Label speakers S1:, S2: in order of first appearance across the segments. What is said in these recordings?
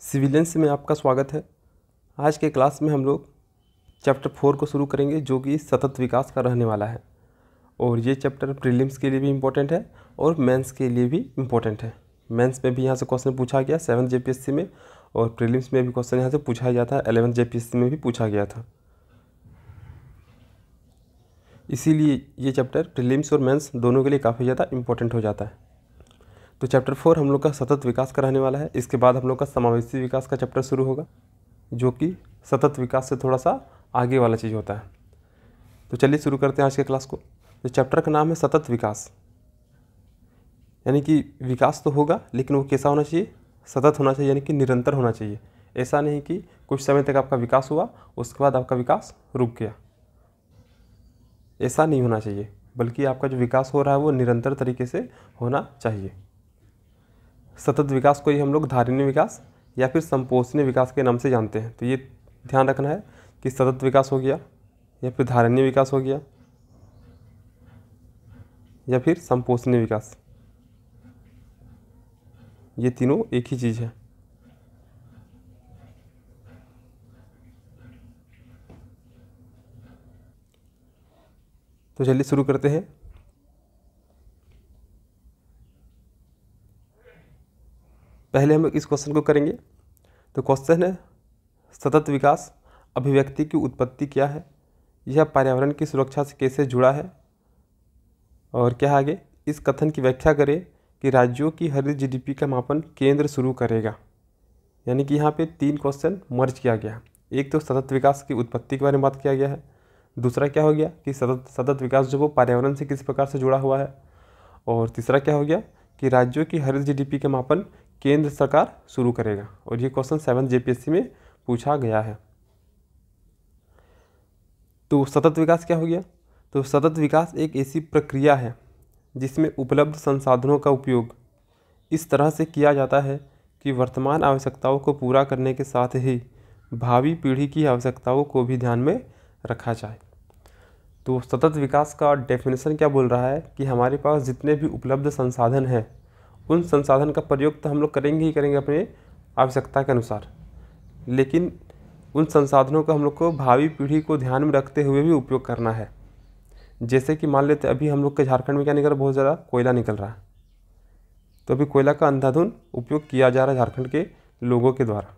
S1: Civilians में आपका स्वागत है। आज के क्लास में हम लोग चैप्टर 4 को शुरू करेंगे जो कि सतत विकास का रहने वाला है। और ये चैप्टर प्रीलिम्स के लिए भी इम्पोर्टेंट है और मेंस के लिए भी इम्पोर्टेंट है। मेंस में भी यहाँ से क्वेश्चन पूछा गया 7 JPSC में, और प्रीलिम्स में भी क्वेश्चन यहाँ से पूछा गया था, 11 JPSC में भी पूछा गया था। इसीलिए ये चैप्टर प्रीलिम्स और मेंस दोनों के लिए काफ़ी ज़्यादा इम्पोर्टेंट हो जाता है। तो चैप्टर 4 हम लोग का सतत विकास का रहने वाला है। इसके बाद हम लोग का समावेशी विकास का चैप्टर शुरू होगा जो कि सतत विकास से थोड़ा सा आगे वाला चीज़ होता है। तो चलिए शुरू करते हैं आज के क्लास को। तो चैप्टर का नाम है सतत विकास, यानी कि विकास तो होगा लेकिन वो कैसा होना चाहिए, सतत होना चाहिए, यानी कि निरंतर होना चाहिए। ऐसा नहीं कि कुछ समय तक आपका विकास हुआ उसके बाद आपका विकास रुक गया, ऐसा नहीं होना चाहिए, बल्कि आपका जो विकास हो रहा है वो निरंतर तरीके से होना चाहिए। सतत विकास को ही हम लोग धारणीय विकास या फिर संपोषणीय विकास के नाम से जानते हैं। तो ये ध्यान रखना है कि सतत विकास हो गया या फिर धारणीय विकास हो गया या फिर संपोषणीय विकास, ये तीनों एक ही चीज़ है। तो चलिए शुरू करते हैं। पहले हम लोग इस क्वेश्चन को करेंगे। तो क्वेश्चन है सतत विकास अभिव्यक्ति की उत्पत्ति क्या है, यह पर्यावरण की सुरक्षा से कैसे जुड़ा है, और क्या आगे इस कथन की व्याख्या करें कि राज्यों की हरित GDP का मापन केंद्र शुरू करेगा। यानी कि यहाँ पे 3 क्वेश्चन मर्ज किया गया। एक तो सतत विकास की उत्पत्ति के बारे में बात किया गया है, दूसरा क्या हो गया कि सतत विकास जो वो पर्यावरण से किस प्रकार से जुड़ा हुआ है, और तीसरा क्या हो गया कि राज्यों की हरित GDP का मापन केंद्र सरकार शुरू करेगा। और ये क्वेश्चन 7 JPSC में पूछा गया है। तो सतत विकास क्या हो गया, तो सतत विकास एक ऐसी प्रक्रिया है जिसमें उपलब्ध संसाधनों का उपयोग इस तरह से किया जाता है कि वर्तमान आवश्यकताओं को पूरा करने के साथ ही भावी पीढ़ी की आवश्यकताओं को भी ध्यान में रखा जाए। तो सतत विकास का डेफिनेशन क्या बोल रहा है कि हमारे पास जितने भी उपलब्ध संसाधन हैं उन संसाधन का प्रयोग तो हम लोग करेंगे ही करेंगे अपने आवश्यकता के अनुसार, लेकिन उन संसाधनों का हम लोग को भावी पीढ़ी को ध्यान में रखते हुए भी उपयोग करना है। जैसे कि मान लेते अभी हम लोग के झारखंड में क्या निकल रहा है, बहुत ज़्यादा कोयला निकल रहा है। तो अभी कोयला का अंधाधुंध उपयोग किया जा रहा है झारखंड के लोगों के द्वारा।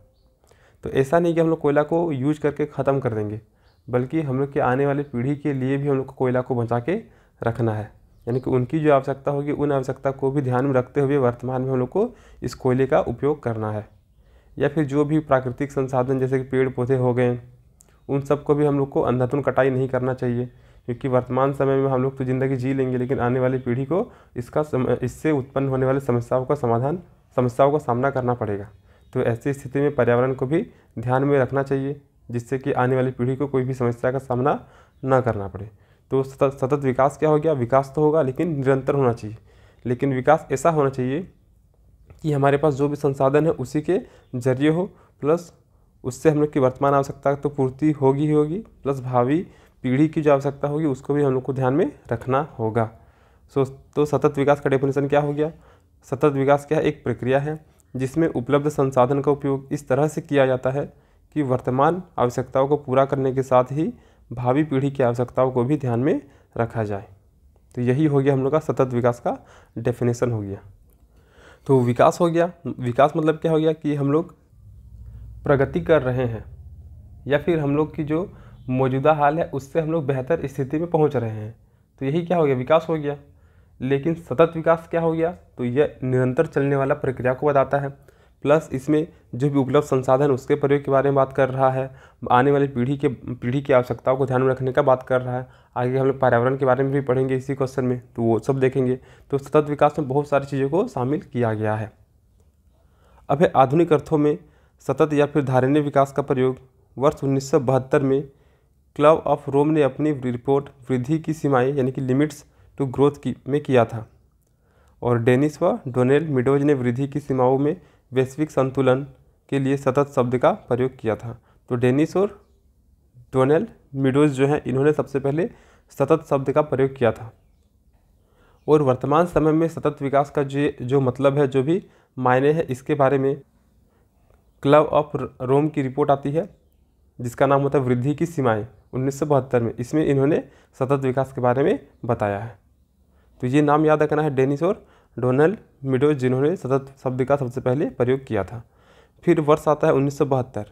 S1: तो ऐसा नहीं कि हम लोग कोयला को यूज करके ख़त्म कर देंगे, बल्कि हम लोग के आने वाली पीढ़ी के लिए भी हम लोग को कोयला को बचा के रखना है। यानी कि उनकी जो आवश्यकता होगी उन आवश्यकता को भी ध्यान में रखते हुए वर्तमान में हम लोग को इस कोयले का उपयोग करना है। या फिर जो भी प्राकृतिक संसाधन जैसे कि पेड़ पौधे हो गए, उन सब को भी हम लोग को अंधाधुंध कटाई नहीं करना चाहिए, क्योंकि वर्तमान समय में हम लोग तो ज़िंदगी जी लेंगे लेकिन आने वाली पीढ़ी को इससे उत्पन्न होने वाली समस्याओं का सामना करना पड़ेगा। तो ऐसी स्थिति में पर्यावरण को भी ध्यान में रखना चाहिए जिससे कि आने वाली पीढ़ी को कोई भी समस्या का सामना ना करना पड़े। तो सतत विकास क्या हो गया, विकास तो होगा लेकिन निरंतर होना चाहिए। लेकिन विकास ऐसा होना चाहिए कि हमारे पास जो भी संसाधन है उसी के जरिए हो, प्लस उससे हम लोग की वर्तमान आवश्यकता तो पूर्ति होगी ही होगी, प्लस भावी पीढ़ी की जो आवश्यकता होगी उसको भी हम लोग को ध्यान में रखना होगा। तो सतत विकास का डेफिनेशन क्या हो गया, सतत विकास क्या है, एक प्रक्रिया है जिसमें उपलब्ध संसाधन का उपयोग इस तरह से किया जाता है कि वर्तमान आवश्यकताओं को पूरा करने के साथ ही भावी पीढ़ी की आवश्यकताओं को भी ध्यान में रखा जाए। तो यही हो गया हम लोग का सतत विकास का डेफिनेशन हो गया। तो विकास हो गया, विकास मतलब क्या हो गया कि हम लोग प्रगति कर रहे हैं या फिर हम लोग की जो मौजूदा हाल है उससे हम लोग बेहतर स्थिति में पहुंच रहे हैं। तो यही क्या हो गया, विकास हो गया। लेकिन सतत विकास क्या हो गया, तो यह निरंतर चलने वाला प्रक्रिया को बताता है, प्लस इसमें जो भी उपलब्ध संसाधन उसके प्रयोग के बारे में बात कर रहा है, आने वाली पीढ़ी की आवश्यकताओं को ध्यान में रखने का बात कर रहा है। आगे हम लोग पर्यावरण के बारे में भी पढ़ेंगे इसी क्वेश्चन में, तो वो सब देखेंगे। तो सतत विकास में बहुत सारी चीज़ों को शामिल किया गया है। अब है आधुनिक अर्थों में सतत या फिर धारणीय विकास का प्रयोग वर्ष 1972 में क्लब ऑफ रोम ने अपनी रिपोर्ट वृद्धि की सीमाएँ यानी कि लिमिट्स टू ग्रोथ में किया था, और डेनिस व डोनेल मिडोज ने वृद्धि की सीमाओं में वैश्विक संतुलन के लिए सतत शब्द का प्रयोग किया था। तो डेनिस और डोनेल मिडोज जो हैं इन्होंने सबसे पहले सतत शब्द का प्रयोग किया था। और वर्तमान समय में सतत विकास का जो मतलब है, जो भी मायने हैं, इसके बारे में क्लब ऑफ रोम की रिपोर्ट आती है जिसका नाम होता है वृद्धि की सीमाएं 1972 में। इसमें इन्होंने सतत विकास के बारे में बताया है। तो ये नाम याद रखना है, डेनिस और डोनाल्ड मीडोज, जिन्होंने सतत शब्द का सबसे पहले प्रयोग किया था। फिर वर्ष आता है 1972।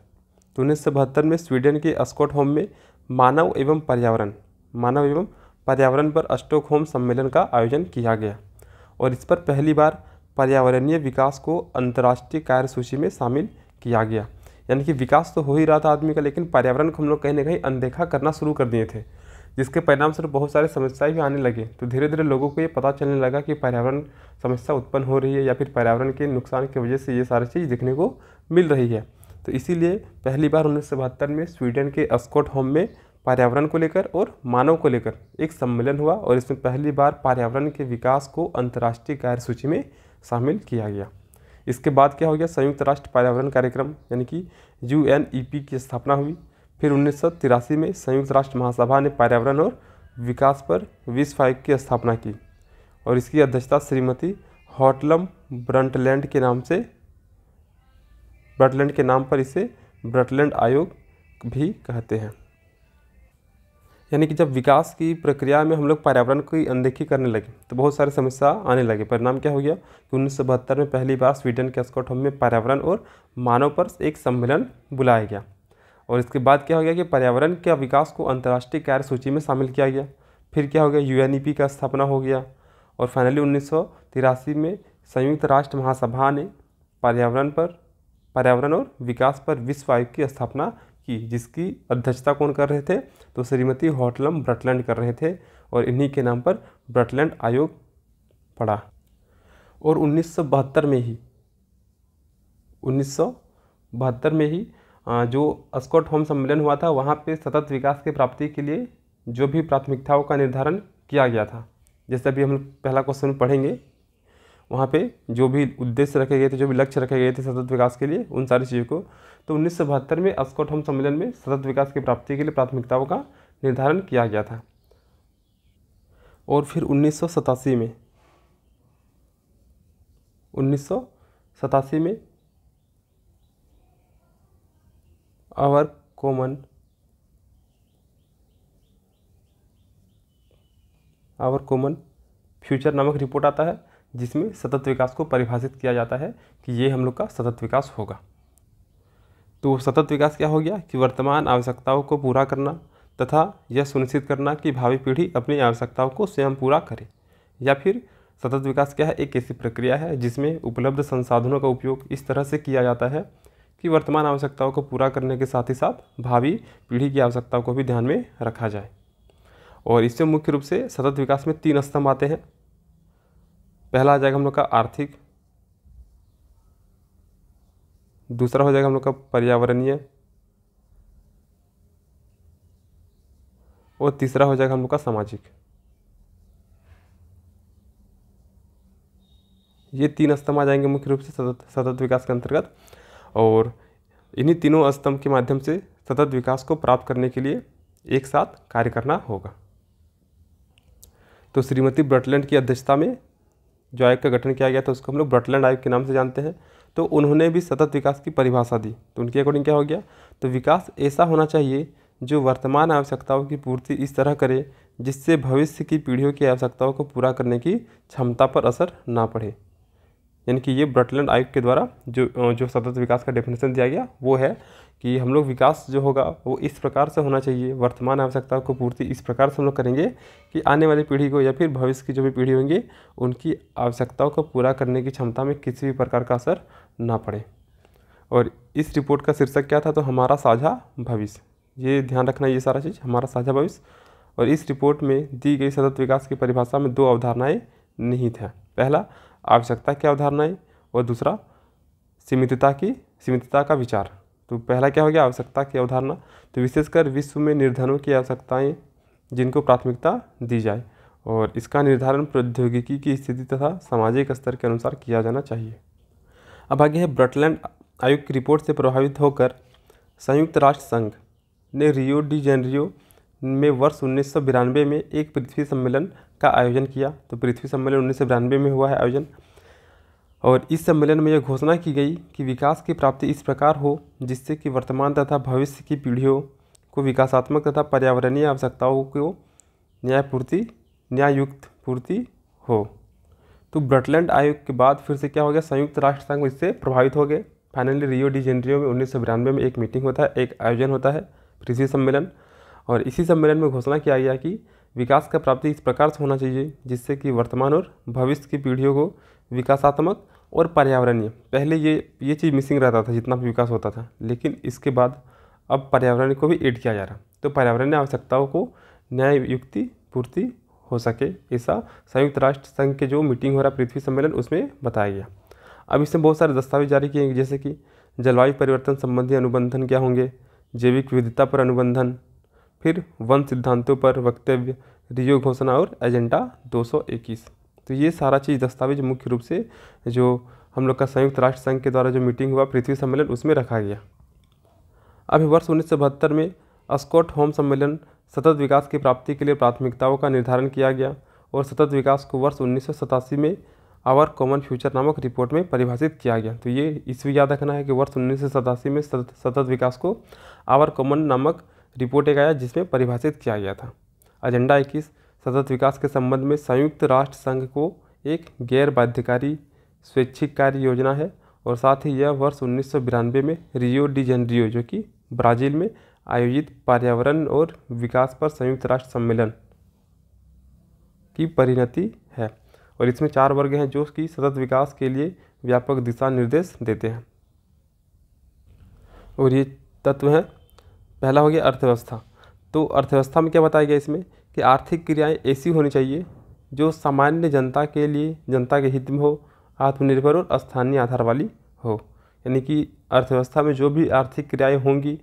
S1: तो 1972 में स्वीडन के स्टॉकहोम में मानव एवं पर्यावरण पर स्टॉकहोम सम्मेलन का आयोजन किया गया और इस पर पहली बार पर्यावरणीय विकास को अंतर्राष्ट्रीय कार्यसूची में शामिल किया गया। यानी कि विकास तो हो ही रहा था आदमी का, लेकिन पर्यावरण को हम लोग कहीं ना कहीं अनदेखा करना शुरू कर दिए थे, जिसके परिणाम स्वरूप बहुत सारे समस्याएं भी आने लगे। तो धीरे धीरे लोगों को ये पता चलने लगा कि पर्यावरण समस्या उत्पन्न हो रही है या फिर पर्यावरण के नुकसान की वजह से ये सारी चीज़ देखने को मिल रही है। तो इसीलिए पहली बार 1972 में स्वीडन के स्टॉकहोम में पर्यावरण को लेकर और मानव को लेकर एक सम्मेलन हुआ और इसमें पहली बार पर्यावरण के विकास को अंतर्राष्ट्रीय कार्यसूची में शामिल किया गया। इसके बाद क्या हो गया, संयुक्त राष्ट्र पर्यावरण कार्यक्रम यानी कि UNEP की स्थापना हुई। फिर 1983 में संयुक्त राष्ट्र महासभा ने पर्यावरण और विकास पर विश्व आयोग की स्थापना की और इसकी अध्यक्षता श्रीमती हॉटलम ब्रंटलैंड के नाम पर इसे ब्रंटलैंड आयोग भी कहते हैं। यानी कि जब विकास की प्रक्रिया में हम लोग पर्यावरण की अनदेखी करने लगे तो बहुत सारे समस्या आने लगे। परिणाम क्या हो गया कि 1972 में पहली बार स्वीडन के स्टॉकहोम में पर्यावरण और मानव पर एक सम्मेलन बुलाया गया और इसके बाद क्या हो गया कि पर्यावरण के विकास को अंतर्राष्ट्रीय कार्यसूची में शामिल किया गया। फिर क्या हो गया, UNEP का स्थापना हो गया और फाइनली 1983 में संयुक्त राष्ट्र महासभा ने पर्यावरण और विकास पर विश्व आयोग की स्थापना की, जिसकी अध्यक्षता कौन कर रहे थे, तो श्रीमती हॉटलम ब्रंटलैंड कर रहे थे और इन्हीं के नाम पर ब्रंटलैंड आयोग पड़ा। और 1972 में ही जो स्टॉकहोम सम्मेलन हुआ था वहाँ पे सतत विकास की प्राप्ति के लिए जो भी प्राथमिकताओं का निर्धारण किया गया था, जैसे अभी हम पहला क्वेश्चन पढ़ेंगे, वहाँ पे जो भी उद्देश्य रखे गए थे, जो भी लक्ष्य रखे गए थे सतत विकास के लिए, उन सारी चीज़ों को तो 1972 में स्टॉकहोम सम्मेलन में सतत विकास की प्राप्ति के लिए प्राथमिकताओं का निर्धारण किया गया था। और फिर 1987 में आवर कॉमन फ्यूचर नामक रिपोर्ट आता है जिसमें सतत विकास को परिभाषित किया जाता है कि ये हम लोग का सतत विकास होगा। तो सतत विकास क्या हो गया कि वर्तमान आवश्यकताओं को पूरा करना तथा यह सुनिश्चित करना कि भावी पीढ़ी अपनी आवश्यकताओं को स्वयं पूरा करे। या फिर सतत विकास क्या है, एक ऐसी प्रक्रिया है जिसमें उपलब्ध संसाधनों का उपयोग इस तरह से किया जाता है कि वर्तमान आवश्यकताओं को पूरा करने के साथ ही साथ भावी पीढ़ी की आवश्यकताओं को भी ध्यान में रखा जाए। और इससे मुख्य रूप से सतत विकास में 3 स्तंभ आते हैं। पहला आ जाएगा हम लोग का आर्थिक, दूसरा हो जाएगा हम लोग का पर्यावरणीय और तीसरा हो जाएगा हम लोग का सामाजिक। ये 3 स्तंभ आ जाएंगे मुख्य रूप से सतत विकास के अंतर्गत और इन्हीं तीनों स्तंभ के माध्यम से सतत विकास को प्राप्त करने के लिए एक साथ कार्य करना होगा। तो श्रीमती ब्रंटलैंड की अध्यक्षता में जो आयोग का गठन किया गया था उसको हम लोग ब्रंटलैंड आयोग के नाम से जानते हैं। तो उन्होंने भी सतत विकास की परिभाषा दी। तो उनके अकॉर्डिंग क्या हो गया, तो विकास ऐसा होना चाहिए जो वर्तमान आवश्यकताओं की पूर्ति इस तरह करे जिससे भविष्य की पीढ़ियों की आवश्यकताओं को पूरा करने की क्षमता पर असर ना पड़े। यानी कि ये ब्रंटलैंड आयोग के द्वारा जो सतत विकास का डेफिनेशन दिया गया वो है कि हम लोग विकास जो होगा वो इस प्रकार से होना चाहिए, वर्तमान आवश्यकताओं को पूर्ति इस प्रकार से हम लोग करेंगे कि आने वाली पीढ़ी को या फिर भविष्य की जो भी पीढ़ी होंगी उनकी आवश्यकताओं को पूरा करने की क्षमता में किसी भी प्रकार का असर ना पड़े। और इस रिपोर्ट का शीर्षक क्या था, तो हमारा साझा भविष्य। ये ध्यान रखना, ये सारा चीज़ हमारा साझा भविष्य। और इस रिपोर्ट में दी गई सतत विकास की परिभाषा में 2 अवधारणाएँ निहित हैं। पहला आवश्यकता की अवधारणाएं और दूसरा सीमितता का विचार। तो पहला क्या हो गया, आवश्यकता की अवधारणा। तो विशेषकर विश्व में निर्धनों की आवश्यकताएं जिनको प्राथमिकता दी जाए और इसका निर्धारण प्रौद्योगिकी की स्थिति तथा सामाजिक स्तर के अनुसार किया जाना चाहिए। अब आगे है ब्रंटलैंड आयोग की रिपोर्ट से प्रभावित होकर संयुक्त राष्ट्र संघ ने रियो डी जेनेरियो में वर्ष 1992 में एक पृथ्वी सम्मेलन का आयोजन किया। तो पृथ्वी सम्मेलन 1992 में हुआ है आयोजन। और इस सम्मेलन में यह घोषणा की गई कि विकास की प्राप्ति इस प्रकार हो जिससे कि वर्तमान तथा भविष्य की पीढ़ियों को विकासात्मक तथा पर्यावरणीय आवश्यकताओं को न्याययुक्त पूर्ति हो। तो ब्रटलैंड आयोग के बाद फिर से क्या हो गया, संयुक्त राष्ट्र संघ इससे प्रभावित हो गए। फाइनली रियो डी जेनेरियो में 1992 में एक मीटिंग होता है, एक आयोजन होता है पृथ्वी सम्मेलन, और इसी सम्मेलन में घोषणा किया गया कि विकास का प्राप्ति इस प्रकार से होना चाहिए जिससे कि वर्तमान और भविष्य की पीढ़ियों को विकासात्मक और पर्यावरणीय, पहले ये चीज़ मिसिंग रहता था जितना भी विकास होता था, लेकिन इसके बाद अब पर्यावरण को भी ऐड किया जा रहा, तो पर्यावरणीय आवश्यकताओं को न्याय पूर्ति हो सके, ऐसा संयुक्त राष्ट्र संघ के जो मीटिंग हो रहा पृथ्वी सम्मेलन उसमें बताया गया। अब इसमें बहुत सारे दस्तावेज जारी किए जैसे कि जलवायु परिवर्तन संबंधी अनुबंधन क्या होंगे, जैविक विविधता पर अनुबंधन, फिर वन सिद्धांतों पर वक्तव्य, रियो घोषणा और एजेंडा 221। तो ये सारा चीज़ दस्तावेज मुख्य रूप से जो हम लोग का संयुक्त राष्ट्र संघ के द्वारा जो मीटिंग हुआ पृथ्वी सम्मेलन उसमें रखा गया। अभी वर्ष 1972 में स्टॉकहोम सम्मेलन सतत विकास की प्राप्ति के लिए प्राथमिकताओं का निर्धारण किया गया और सतत विकास को वर्ष 1987 में आवर कॉमन फ्यूचर नामक रिपोर्ट में परिभाषित किया गया। तो ये इसमें याद रखना है कि वर्ष 1987 में सतत विकास को आवर कॉमन नामक रिपोर्ट एक आया जिसमें परिभाषित किया गया था। एजेंडा 21 सतत विकास के संबंध में संयुक्त राष्ट्र संघ को एक गैर बाध्यकारी स्वैच्छिक कार्य योजना है और साथ ही यह वर्ष 1992 में रियो डी जेनेरियो जो कि ब्राज़ील में आयोजित पर्यावरण और विकास पर संयुक्त राष्ट्र सम्मेलन की परिणति है। और इसमें 4 वर्ग हैं जो कि सतत विकास के लिए व्यापक दिशा निर्देश देते हैं और ये तत्व हैं। पहला हो गया अर्थव्यवस्था। तो अर्थव्यवस्था में क्या बताया गया इसमें कि आर्थिक क्रियाएं ऐसी होनी चाहिए जो सामान्य जनता के लिए, जनता के हित में हो, आत्मनिर्भर और स्थानीय आधार वाली हो। यानी कि अर्थव्यवस्था में जो भी आर्थिक क्रियाएं होंगी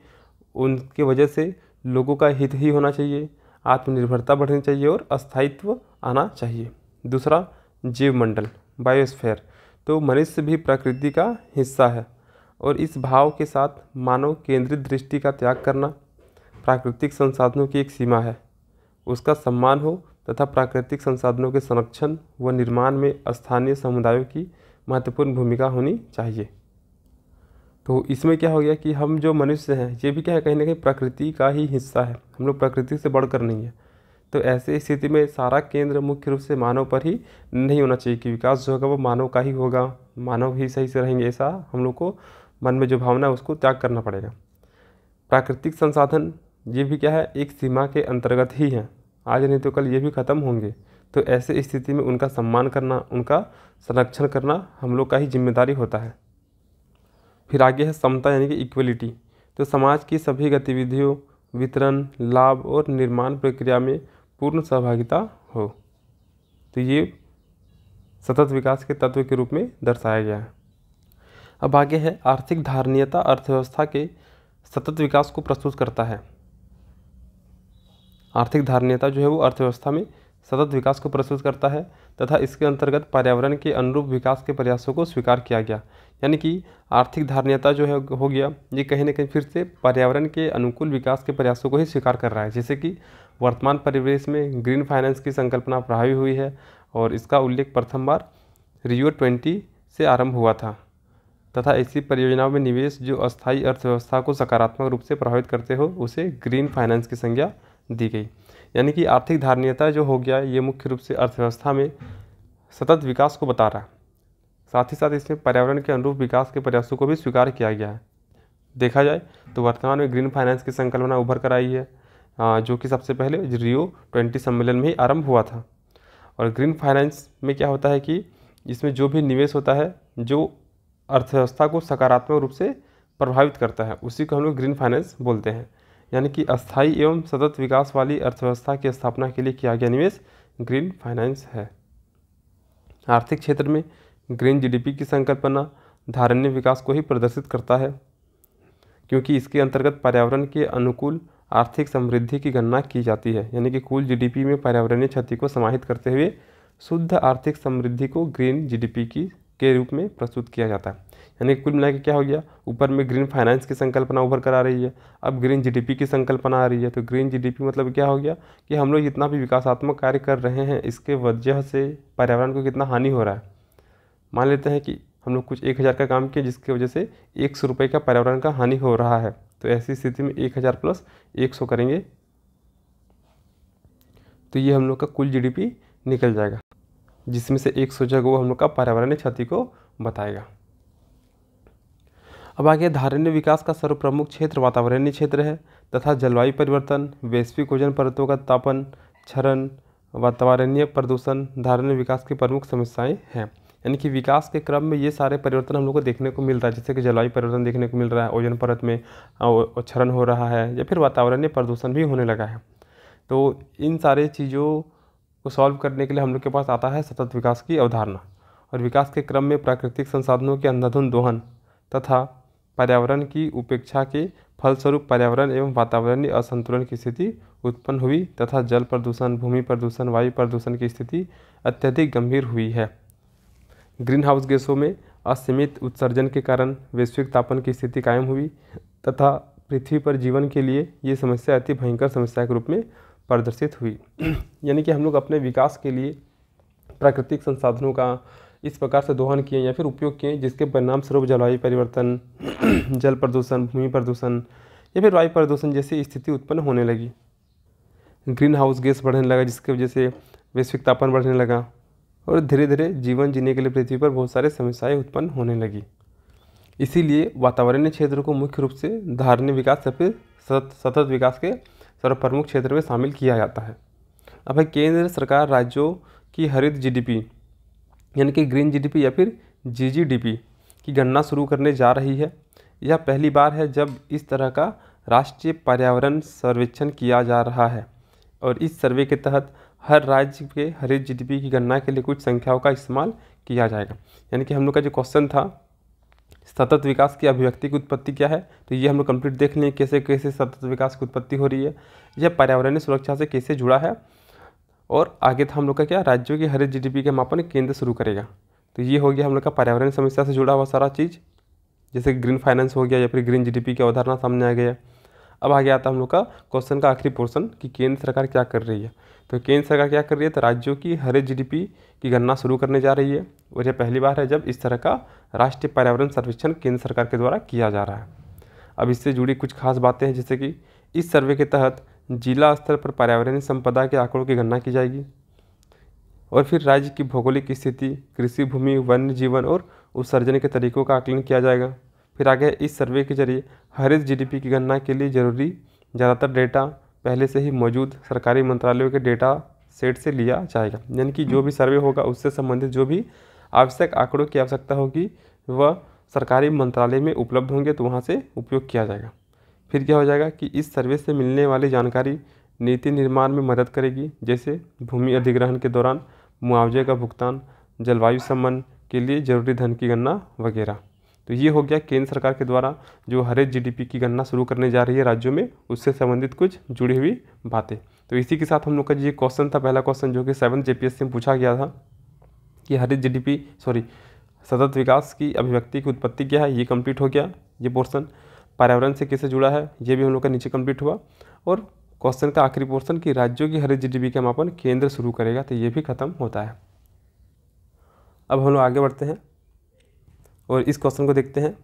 S1: उनके वजह से लोगों का हित ही होना चाहिए, आत्मनिर्भरता बढ़नी चाहिए और स्थायित्व आना चाहिए। दूसरा जीवमंडल बायोस्फीयर। तो मनुष्य भी प्रकृति का हिस्सा है और इस भाव के साथ मानव केंद्रित दृष्टि का त्याग करना, प्राकृतिक संसाधनों की एक सीमा है, उसका सम्मान हो तथा प्राकृतिक संसाधनों के संरक्षण व निर्माण में स्थानीय समुदायों की महत्वपूर्ण भूमिका होनी चाहिए। तो इसमें क्या हो गया कि हम जो मनुष्य हैं ये भी क्या है, कहीं ना कहीं प्रकृति का ही हिस्सा है, हम लोग प्रकृति से बढ़कर नहीं है। तो ऐसे स्थिति में सारा केंद्र मुख्य रूप से मानव पर ही नहीं होना चाहिए कि विकास जो होगा वो मानव का ही होगा, मानव ही सही से रहेंगे, ऐसा हम लोग को मन में जो भावना है उसको त्याग करना पड़ेगा। प्राकृतिक संसाधन ये भी क्या है, एक सीमा के अंतर्गत ही है, आज नहीं तो कल ये भी ख़त्म होंगे। तो ऐसे स्थिति में उनका सम्मान करना, उनका संरक्षण करना हम लोग का ही जिम्मेदारी होता है। फिर आगे है समता यानी कि इक्वलिटी। तो समाज की सभी गतिविधियों, वितरण, लाभ और निर्माण प्रक्रिया में पूर्ण सहभागिता हो। तो ये सतत विकास के तत्व के रूप में दर्शाया गया है। अब आगे है आर्थिक धारणीयता अर्थव्यवस्था के सतत विकास को प्रस्तुत करता है। आर्थिक धारणीयता जो है वो अर्थव्यवस्था में सतत विकास को प्रस्तुत करता है तथा इसके अंतर्गत पर्यावरण के अनुरूप विकास के प्रयासों को स्वीकार किया गया। यानी कि आर्थिक धारणीयता जो है हो गया ये कहीं ना कहीं फिर से पर्यावरण के अनुकूल विकास के प्रयासों को ही स्वीकार कर रहा है। जैसे कि वर्तमान परिवेश में ग्रीन फाइनेंस की संकल्पना प्रभावी हुई है और इसका उल्लेख प्रथम बार रियो 20 से आरंभ हुआ था तथा ऐसी परियोजनाओं में निवेश जो अस्थायी अर्थव्यवस्था को सकारात्मक रूप से प्रभावित करते हो उसे ग्रीन फाइनेंस की संज्ञा दी गई। यानी कि आर्थिक धारणीयता जो हो गया ये मुख्य रूप से अर्थव्यवस्था में सतत विकास को बता रहा है। साथ ही साथ इसमें पर्यावरण के अनुरूप विकास के प्रयासों को भी स्वीकार किया गया है। देखा जाए तो वर्तमान में ग्रीन फाइनेंस की संकल्पना उभर कर आई है जो कि सबसे पहले रियो 20 सम्मेलन में ही आरंभ हुआ था। और ग्रीन फाइनेंस में क्या होता है कि इसमें जो भी निवेश होता है जो अर्थव्यवस्था को सकारात्मक रूप से प्रभावित करता है उसी को हम लोग ग्रीन फाइनेंस बोलते हैं। यानी कि अस्थायी एवं सतत विकास वाली अर्थव्यवस्था की स्थापना के लिए किया गया निवेश ग्रीन फाइनेंस है। आर्थिक क्षेत्र में ग्रीन जीडीपी की संकल्पना धारणीय विकास को ही प्रदर्शित करता है क्योंकि इसके अंतर्गत पर्यावरण के अनुकूल आर्थिक समृद्धि की गणना की जाती है। यानी कि कुल जीडीपी में पर्यावरणीय क्षति को समाहित करते हुए शुद्ध आर्थिक समृद्धि को ग्रीन जीडीपी के रूप में प्रस्तुत किया जाता है। यानी कुल मिला के क्या हो गया, ऊपर में ग्रीन फाइनेंस की संकल्पना उभर कर आ रही है, अब ग्रीन जीडीपी की संकल्पना आ रही है। तो ग्रीन जीडीपी मतलब क्या हो गया कि हम लोग जितना भी विकासात्मक कार्य कर रहे हैं इसके वजह से पर्यावरण को कितना हानि हो रहा है, मान लेते हैं कि हम लोग कुछ 1000 का काम किया जिसकी वजह से 100 रुपये का पर्यावरण का हानि हो रहा है, तो ऐसी स्थिति में 1000 प्लस 100 करेंगे तो ये हम लोग का कुल जीडीपी निकल जाएगा, जिसमें से 100 जो है वो हम लोग का पर्यावरणीय क्षति को बताएगा। अब आगे धारणीय विकास का सर्वप्रमुख क्षेत्र वातावरणीय क्षेत्र है तथा जलवायु परिवर्तन, वैश्विक ओजोन परतों का तापन क्षरण, वातावरणीय प्रदूषण धारणीय विकास की प्रमुख समस्याएं हैं। यानी कि विकास के क्रम में ये सारे परिवर्तन हम लोग को देखने को मिल रहा है, जैसे कि जलवायु परिवर्तन देखने को मिल रहा है, ओजोन परत में क्षरण हो रहा है या फिर वातावरणीय प्रदूषण भी होने लगा है। तो इन सारे चीज़ों को सॉल्व करने के लिए हम लोग के पास आता है सतत विकास की अवधारणा। और विकास के क्रम में प्राकृतिक संसाधनों के अंधाधुंध दोहन तथा पर्यावरण की उपेक्षा के फलस्वरूप पर्यावरण एवं वातावरणीय असंतुलन की स्थिति उत्पन्न हुई तथा जल प्रदूषण, भूमि प्रदूषण, वायु प्रदूषण की स्थिति अत्यधिक गंभीर हुई है। ग्रीन हाउस गैसों में असीमित उत्सर्जन के कारण वैश्विक तापन की स्थिति कायम हुई तथा पृथ्वी पर जीवन के लिए ये समस्या अति भयंकर समस्या के रूप में प्रदर्शित हुई। यानी कि हम लोग अपने विकास के लिए प्राकृतिक संसाधनों का इस प्रकार से दोहन किए या फिर उपयोग किए जिसके परिणाम स्वरूप जलवायु परिवर्तन, जल प्रदूषण, भूमि प्रदूषण या फिर वायु प्रदूषण जैसी स्थिति उत्पन्न होने लगी। ग्रीन हाउस गैस बढ़ने लगा जिसकी वजह से वैश्विक तापमान बढ़ने लगा और धीरे धीरे जीवन जीने के लिए पृथ्वी पर बहुत सारे समस्याएं उत्पन्न होने लगी। इसीलिए वातावरणीय क्षेत्र को मुख्य रूप से धारणीय विकास या फिर सतत विकास के सर्वप्रमुख क्षेत्र में शामिल किया जाता है। अब है केंद्र सरकार राज्यों की हरित जीडीपी यानी कि ग्रीन जीडीपी या फिर जीजीडीपी की गणना शुरू करने जा रही है। यह पहली बार है जब इस तरह का राष्ट्रीय पर्यावरण सर्वेक्षण किया जा रहा है और इस सर्वे के तहत हर राज्य के हरित जीडीपी की गणना के लिए कुछ संख्याओं का इस्तेमाल किया जाएगा। यानी कि हम लोग का जो क्वेश्चन था सतत विकास की अभिव्यक्ति की उत्पत्ति क्या है, तो ये हम लोग कंप्लीट देख लें कैसे कैसे सतत विकास की उत्पत्ति हो रही है, यह पर्यावरणीय सुरक्षा से कैसे जुड़ा है। और आगे था हम लोग का क्या, राज्यों की हरित जीडीपी का मापन केंद्र शुरू करेगा। तो ये हो गया हम लोग का पर्यावरण समस्या से जुड़ा हुआ सारा चीज़, जैसे ग्रीन फाइनेंस हो गया या फिर ग्रीन जीडीपी की अवधारणा सामने आ गया। अब आगे आता हम लोग का क्वेश्चन का आखिरी पोर्शन कि केंद्र सरकार क्या कर रही है। तो केंद्र सरकार क्या कर रही है, तो राज्यों की हरित जीडीपी की गणना शुरू करने जा रही है और यह पहली बार है जब इस तरह का राष्ट्रीय पर्यावरण सर्वेक्षण केंद्र सरकार के द्वारा किया जा रहा है। अब इससे जुड़ी कुछ खास बातें हैं, जैसे कि इस सर्वे के तहत जिला स्तर पर पर्यावरणीय संपदा के आंकड़ों की गणना की जाएगी और फिर राज्य की भौगोलिक स्थिति, कृषि भूमि, वन्य जीवन और उत्सर्जन के तरीकों का आकलन किया जाएगा। फिर आगे इस सर्वे के जरिए हरित जीडीपी की गणना के लिए जरूरी ज़्यादातर डेटा पहले से ही मौजूद सरकारी मंत्रालयों के डेटा सेट से लिया जाएगा। यानी कि जो भी सर्वे होगा उससे संबंधित जो भी आवश्यक आंकड़ों की आवश्यकता होगी वह सरकारी मंत्रालय में उपलब्ध होंगे, तो वहाँ से उपयोग किया जाएगा। फिर क्या हो जाएगा कि इस सर्वे से मिलने वाली जानकारी नीति निर्माण में मदद करेगी, जैसे भूमि अधिग्रहण के दौरान मुआवजे का भुगतान, जलवायु संबंध के लिए जरूरी धन की गणना वगैरह। तो ये हो गया केंद्र सरकार के द्वारा जो हरित जीडीपी की गणना शुरू करने जा रही है राज्यों में, उससे संबंधित कुछ जुड़ी हुई बातें। तो इसी के साथ हम लोग का ये क्वेश्चन था, पहला क्वेश्चन जो कि 7th JPSC में पूछा गया था कि हरित जीडीपी सतत विकास की अभिव्यक्ति की उत्पत्ति क्या है, ये कंप्लीट हो गया। ये पोर्शन पर्यावरण से कैसे जुड़ा है ये भी हम लोग का नीचे कंप्लीट हुआ। और क्वेश्चन का आखिरी पोर्शन कि राज्यों की हरित जीडीपी का मापन केंद्र शुरू करेगा, तो ये भी खत्म होता है। अब हम लोग आगे बढ़ते हैं और इस क्वेश्चन को देखते हैं।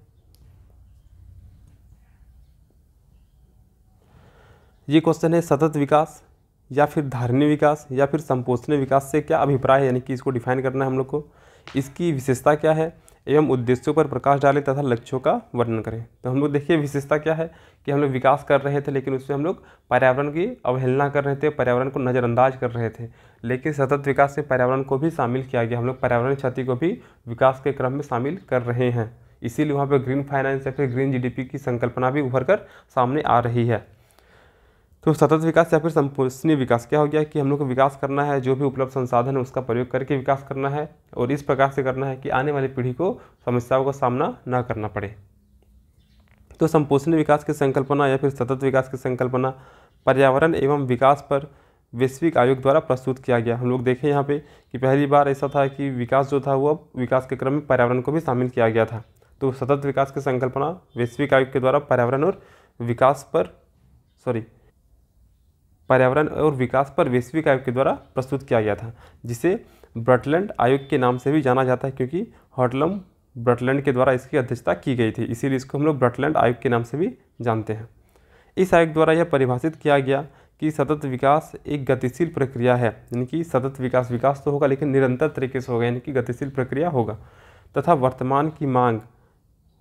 S1: ये क्वेश्चन है सतत विकास या फिर धारणीय विकास या फिर संपोषणीय विकास से क्या अभिप्राय है, यानी कि इसको डिफाइन करना है हम लोग को। इसकी विशेषता क्या है एवं उद्देश्यों पर प्रकाश डालें तथा लक्ष्यों का वर्णन करें। तो हम लोग देखिए विशेषता क्या है कि हम लोग विकास कर रहे थे लेकिन उसमें हम लोग पर्यावरण की अवहेलना कर रहे थे, पर्यावरण को नज़रअंदाज कर रहे थे। लेकिन सतत विकास से पर्यावरण को भी शामिल किया गया, हम लोग पर्यावरण क्षति को भी विकास के क्रम में शामिल कर रहे हैं। इसीलिए वहाँ पर ग्रीन फाइनेंस या फिर ग्रीन जीडीपी की संकल्पना भी उभर कर सामने आ रही है। तो सतत विकास या फिर संपोषणीय विकास क्या हो गया कि हम लोग को विकास करना है, जो भी उपलब्ध संसाधन है उसका प्रयोग करके विकास करना है और इस प्रकार से करना है कि आने वाली पीढ़ी को समस्याओं का सामना न करना पड़े। तो संपोषणीय विकास की संकल्पना या फिर सतत विकास की संकल्पना पर्यावरण एवं विकास पर वैश्विक आयोग द्वारा प्रस्तुत किया गया। हम लोग देखें यहाँ पे कि पहली बार ऐसा था कि विकास जो था वो विकास के क्रम में पर्यावरण को भी शामिल किया गया था। तो सतत विकास की संकल्पना वैश्विक आयोग के द्वारा पर्यावरण और विकास पर पर्यावरण और विकास पर वैश्विक आयोग के द्वारा प्रस्तुत किया गया था, जिसे ब्रटलैंड आयोग के नाम से भी जाना जाता है, क्योंकि हॉटलम ब्रटलैंड के द्वारा इसकी अध्यक्षता की गई थी, इसीलिए इसको हम लोग ब्रटलैंड आयोग के नाम से भी जानते हैं। इस आयोग द्वारा यह परिभाषित किया गया कि सतत विकास एक गतिशील प्रक्रिया है, यानी कि सतत विकास तो होगा लेकिन निरंतर तरीके से होगा, यानी कि गतिशील प्रक्रिया होगा, तथा वर्तमान की मांग,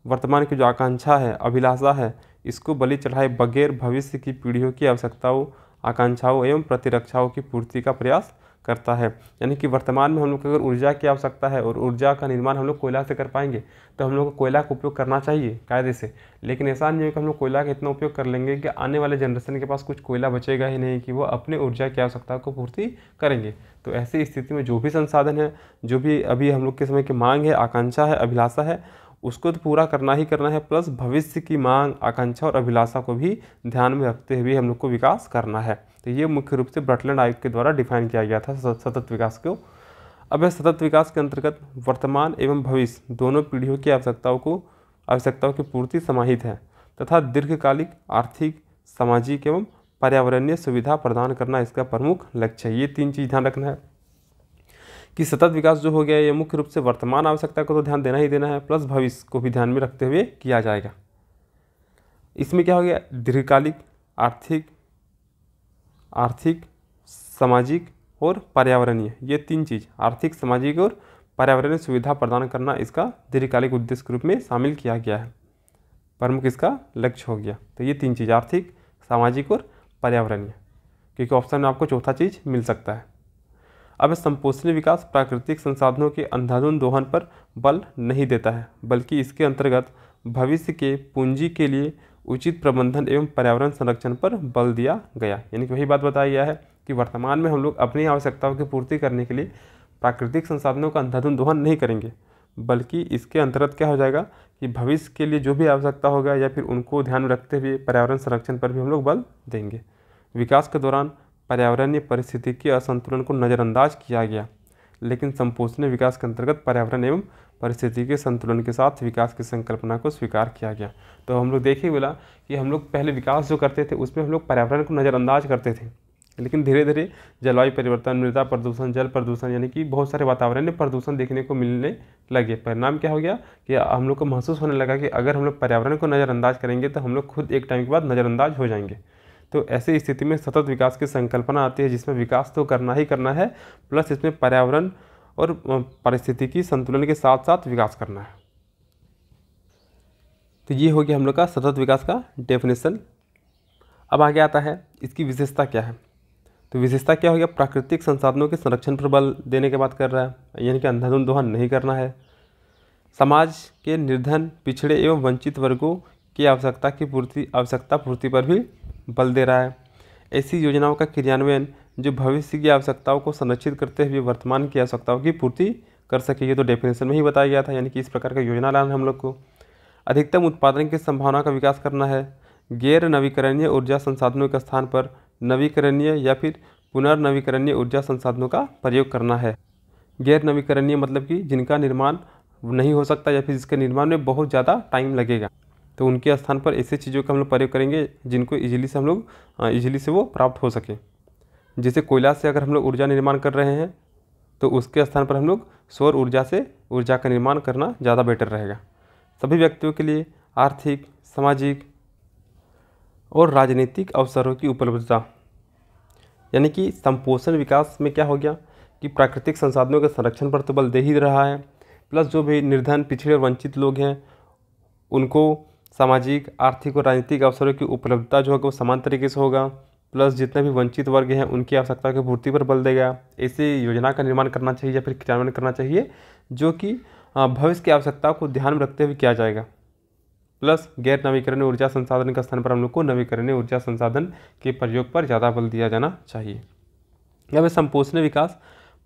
S1: वर्तमान की जो आकांक्षा है, अभिलाषा है, इसको बलि चढ़ाए बगैर भविष्य की पीढ़ियों की आवश्यकताओं, आकांक्षाओं एवं प्रतिरक्षाओं की पूर्ति का प्रयास करता है। यानी कि वर्तमान में हम लोग को अगर ऊर्जा की आवश्यकता है और ऊर्जा का निर्माण हम लोग कोयला से कर पाएंगे, तो हम लोग को कोयला का उपयोग करना चाहिए कायदे से, लेकिन ऐसा नहीं है कि हम लोग कोयला का इतना उपयोग कर लेंगे कि आने वाले जनरेशन के पास कुछ कोयला बचेगा ही नहीं कि वो अपने ऊर्जा की आवश्यकता को पूर्ति करेंगे। तो ऐसी स्थिति में जो भी संसाधन है, जो भी अभी हम लोग के समय की मांग है, आकांक्षा है, अभिलाषा है, उसको तो पूरा करना ही करना है, प्लस भविष्य की मांग, आकांक्षा और अभिलाषा को भी ध्यान में रखते हुए हम लोग को विकास करना है। तो ये मुख्य रूप से ब्रटलैंड आयोग के द्वारा डिफाइन किया गया था सतत विकास को। अब यह सतत विकास के अंतर्गत वर्तमान एवं भविष्य दोनों पीढ़ियों की आवश्यकताओं की पूर्ति समाहित है, तथा दीर्घकालिक आर्थिक, सामाजिक एवं पर्यावरणीय सुविधा प्रदान करना इसका प्रमुख लक्ष्य है। ये 3 चीज़ ध्यान रखना है कि सतत विकास जो हो गया ये मुख्य रूप से वर्तमान आवश्यकता को तो ध्यान देना ही देना है, प्लस भविष्य को भी ध्यान में रखते हुए किया जाएगा। इसमें क्या हो गया, दीर्घकालिक, आर्थिक, सामाजिक और पर्यावरणीय, ये 3 चीज़, आर्थिक, सामाजिक और पर्यावरणीय सुविधा प्रदान करना इसका दीर्घकालिक उद्देश्य के रूप में शामिल किया गया है, प्रमुख इसका लक्ष्य हो गया। तो ये 3 चीज़, आर्थिक, सामाजिक और पर्यावरणीय, क्योंकि ऑप्शन में आपको चौथा चीज़ मिल सकता है। अब संपोषणीय विकास प्राकृतिक संसाधनों के अंधाधुंध दोहन पर बल नहीं देता है, बल्कि इसके अंतर्गत भविष्य के पूंजी के लिए उचित प्रबंधन एवं पर्यावरण संरक्षण पर बल दिया गया। यानी कि वही बात बताया गया है कि वर्तमान में हम लोग अपनी आवश्यकताओं की पूर्ति करने के लिए प्राकृतिक संसाधनों का अंधाधुंध दोहन नहीं करेंगे, बल्कि इसके अंतर्गत क्या हो जाएगा कि भविष्य के लिए जो भी आवश्यकता होगा या फिर उनको ध्यान में रखते हुए पर्यावरण संरक्षण पर भी हम लोग बल देंगे। विकास के दौरान पर्यावरणीय परिस्थितिकी असंतुलन को नज़रअंदाज किया गया, लेकिन संपोषणीय विकास के अंतर्गत पर्यावरण एवं परिस्थितिकी संतुलन के साथ विकास की संकल्पना को स्वीकार किया गया। तो हम लोग देखिए बोला कि हम लोग पहले विकास जो करते थे उसमें हम लोग पर्यावरण को नज़रअंदाज करते थे, लेकिन धीरे धीरे जलवायु परिवर्तन, मृदा प्रदूषण, जल प्रदूषण, यानी कि बहुत सारे वातावरणीय प्रदूषण देखने को मिलने लगे। परिणाम क्या हो गया कि हम लोग को महसूस होने लगा कि अगर हम लोग पर्यावरण को नज़रअंदाज करेंगे तो हम लोग खुद एक टाइम के बाद नज़रअंदाज हो जाएंगे। तो ऐसी स्थिति में सतत विकास की संकल्पना आती है, जिसमें विकास तो करना ही करना है, प्लस इसमें पर्यावरण और पारिस्थितिकी संतुलन के साथ साथ विकास करना है। तो ये हो गया हम लोग का सतत विकास का डेफिनेशन। अब आगे आता है इसकी विशेषता क्या है। तो विशेषता क्या हो गया, प्राकृतिक संसाधनों के संरक्षण पर बल देने की बात कर रहा है, यानी कि अंधाधुंध दोहन नहीं करना है। समाज के निर्धन, पिछड़े एवं वंचित वर्गों की आवश्यकता पूर्ति पर भी बल दे रहा है। ऐसी योजनाओं का क्रियान्वयन जो भविष्य की आवश्यकताओं को संरक्षित करते हुए वर्तमान की आवश्यकताओं की पूर्ति कर सके, ये तो डेफिनेशन में ही बताया गया था, यानी कि इस प्रकार का योजना लाना हम लोग को। अधिकतम उत्पादन की संभावना का विकास करना है। गैर नवीकरणीय ऊर्जा संसाधनों के स्थान पर नवीकरणीय या फिर पुनर्नवीकरणीय ऊर्जा संसाधनों का प्रयोग करना है। गैर नवीकरणीय मतलब कि जिनका निर्माण नहीं हो सकता या फिर जिसके निर्माण में बहुत ज़्यादा टाइम लगेगा, तो उनके स्थान पर ऐसी चीज़ों का हम लोग प्रयोग करेंगे जिनको इजीली से वो प्राप्त हो सके। जैसे कोयला से अगर हम लोग ऊर्जा निर्माण कर रहे हैं तो उसके स्थान पर हम लोग सौर ऊर्जा से ऊर्जा का निर्माण करना ज़्यादा बेटर रहेगा। सभी व्यक्तियों के लिए आर्थिक, सामाजिक और राजनीतिक अवसरों की उपलब्धता, यानी कि संपोषण विकास में क्या हो गया कि प्राकृतिक संसाधनों के संरक्षण पर तो बल दे ही रहा है, प्लस जो भी निर्धन, पिछड़े और वंचित लोग हैं उनको सामाजिक, आर्थिक और राजनीतिक अवसरों की उपलब्धता जो होगा वो समान तरीके से होगा, प्लस जितने भी वंचित वर्ग हैं उनकी आवश्यकता की पूर्ति पर बल देगा। ऐसी योजना का निर्माण करना चाहिए या फिर क्रियान्वयन करना चाहिए जो कि भविष्य की आवश्यकताओं को ध्यान में रखते हुए किया जाएगा। प्लस गैर नवीकरणीय ऊर्जा संसाधन के स्थान पर हम लोग को नवीकरणीय ऊर्जा संसाधन के प्रयोग पर ज़्यादा बल दिया जाना चाहिए। अब संपोषणीय विकास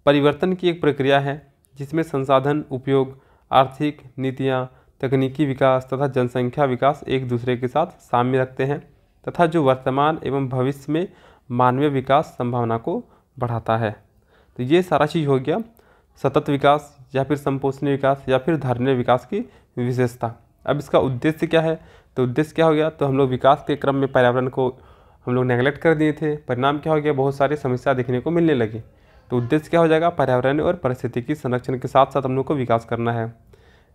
S1: परिवर्तन की एक प्रक्रिया है जिसमें संसाधन उपयोग, आर्थिक नीतियाँ, तकनीकी विकास तथा जनसंख्या विकास एक दूसरे के साथ साम्य रखते हैं तथा जो वर्तमान एवं भविष्य में मानवीय विकास संभावना को बढ़ाता है। तो ये सारा चीज़ हो गया सतत विकास या फिर संपोषणीय विकास या फिर धारणीय विकास की विशेषता। अब इसका उद्देश्य क्या है, तो उद्देश्य क्या हो गया, तो हम लोग विकास के क्रम में पर्यावरण को हम लोग नेगलेक्ट कर दिए थे, परिणाम क्या हो गया, बहुत सारी समस्या देखने को मिलने लगी। तो उद्देश्य क्या हो जाएगा, पर्यावरण और पारिस्थितिकी संरक्षण के साथ साथ हम लोग को विकास करना है,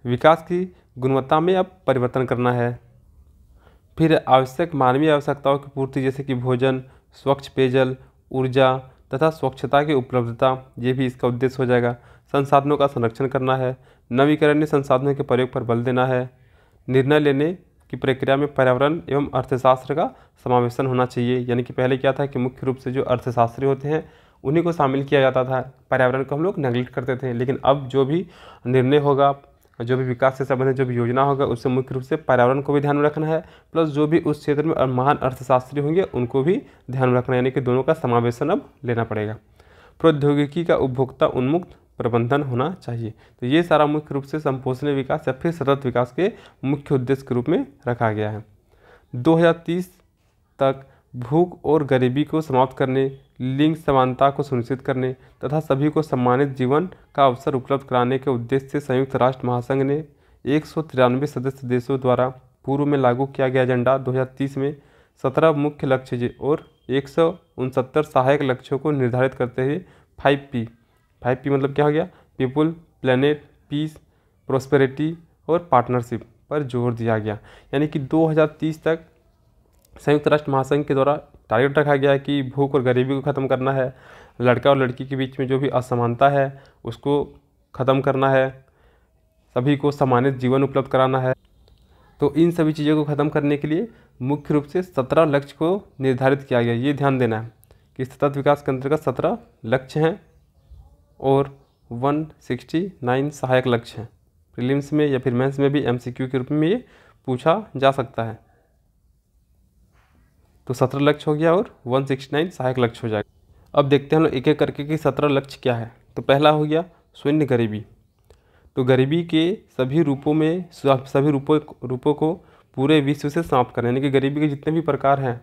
S1: विकास की गुणवत्ता में अब परिवर्तन करना है। फिर आवश्यक मानवीय आवश्यकताओं की पूर्ति जैसे कि भोजन, स्वच्छ पेयजल, ऊर्जा तथा स्वच्छता की उपलब्धता, ये भी इसका उद्देश्य हो जाएगा। संसाधनों का संरक्षण करना है, नवीकरणीय संसाधनों के प्रयोग पर बल देना है। निर्णय लेने की प्रक्रिया में पर्यावरण एवं अर्थशास्त्र का समावेशन होना चाहिए। यानी कि पहले क्या था कि मुख्य रूप से जो अर्थशास्त्री होते हैं उन्हीं को शामिल किया जाता था, पर्यावरण को हम लोग नेगलेक्ट करते थे। लेकिन अब जो भी निर्णय होगा, जो भी विकास से संबंधित जो भी योजना होगा, उससे मुख्य रूप से पर्यावरण को भी ध्यान में रखना है, प्लस जो भी उस क्षेत्र में महान अर्थशास्त्री होंगे उनको भी ध्यान में रखना है। यानी कि दोनों का समावेशन अब लेना पड़ेगा। प्रौद्योगिकी का उपभोक्ता उन्मुक्त प्रबंधन होना चाहिए। तो ये सारा मुख्य रूप से संपोषणीय विकास या फिर सतत विकास के मुख्य उद्देश्य के रूप में रखा गया है। 2030 तक भूख और गरीबी को समाप्त करने, लिंग समानता को सुनिश्चित करने तथा सभी को सम्मानित जीवन का अवसर उपलब्ध कराने के उद्देश्य से संयुक्त राष्ट्र महासंघ ने 193 सदस्य देशों द्वारा पूर्व में लागू किया गया एजेंडा 2030 में 17 मुख्य लक्ष्य और 169 सहायक लक्ष्यों को निर्धारित करते हुए 5P मतलब क्या हो गया, पीपुल, प्लेनेट, पीस, प्रोस्पेरिटी और पार्टनरशिप पर जोर दिया गया। यानी कि 2030 तक संयुक्त राष्ट्र महासंघ के द्वारा टारगेट रखा गया है कि भूख और गरीबी को ख़त्म करना है, लड़का और लड़की के बीच में जो भी असमानता है उसको ख़त्म करना है, सभी को सम्मानित जीवन उपलब्ध कराना है। तो इन सभी चीज़ों को ख़त्म करने के लिए मुख्य रूप से 17 लक्ष्य को निर्धारित किया गया। ये ध्यान देना है कि सतत विकास के अंतर्गत 17 लक्ष्य हैं और 169 सहायक लक्ष्य हैं। प्रीलिम्स में या फिर मेंस में भी MCQ के रूप में ये पूछा जा सकता है। तो 17 लक्ष्य हो गया और 169 सहायक लक्ष्य हो जाएगा। अब देखते हैं हम लोग एक एक करके कि 17 लक्ष्य क्या है। तो पहला हो गया शून्य गरीबी। तो गरीबी के सभी रूपों को पूरे विश्व से समाप्त करना, यानी कि गरीबी के जितने भी प्रकार हैं,